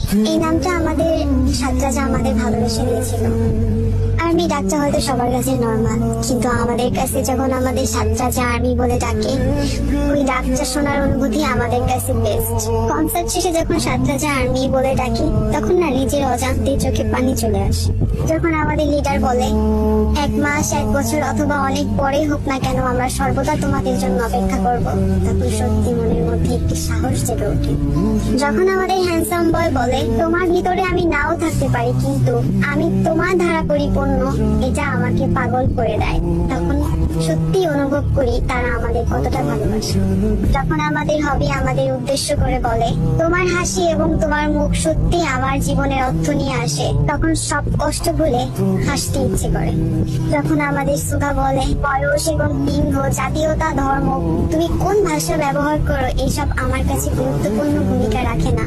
এই নামটা আমাদের সাজ্জাদা আমাদের ভালোবেসে দিয়েছিল। আর্মি ডাকটা হয়তো সবার কাছে নর্মাল, কিন্তু আমাদের কাছে যখন আমাদের সাজ্জাদা আর্মি বলে ডাকে, ওই ডাকটা শোনার অনুভূতি আমাদের কাছে বেস্ট। কনসার্ট শেষে যখন সাজ্জাদা আর্মি বলে ডাকি, তখন না নিজের অজান্তে চোখে পানি চলে আসে। যখন আমাদের লিডার বলে 1 মাস 1 বছর অথবা অনেক পরে হোক না কেন, আমরা সর্বদা তোমাদের জন্য অপেক্ষা করব, তখন সত্যি মনের মধ্যে একটি সাহস জেগে ওঠে। যখন আমাদের হ্যান্ডসাম বয় বলে তোমার ভিতরে আমি নাও থাকতে পারি, কিন্তু আমি তোমার দ্বারা পরিপূর্ণ, এটা আমাকে পাগল করে দেয়, তখন সত্যি অনুভব করি তারা আমাদের কতটা ভালোবাসে। যখন আমাদের হবি আমাদের উদ্দেশ্য করে বলে তোমার হাসি এবং তোমার মুখ সত্যি আমার জীবনের অর্থ নিয়ে আসে, তখন সব কষ্ট ভুলে হাসতে ইচ্ছে করে। যখন আমাদের সুগা বলে বয়স এবং লিঙ্গ, জাতীয়তা, ধর্ম, তুমি কোন ভাষা ব্যবহার করো, এসব আমার কাছে গুরুত্বপূর্ণ ভূমিকা রাখে না।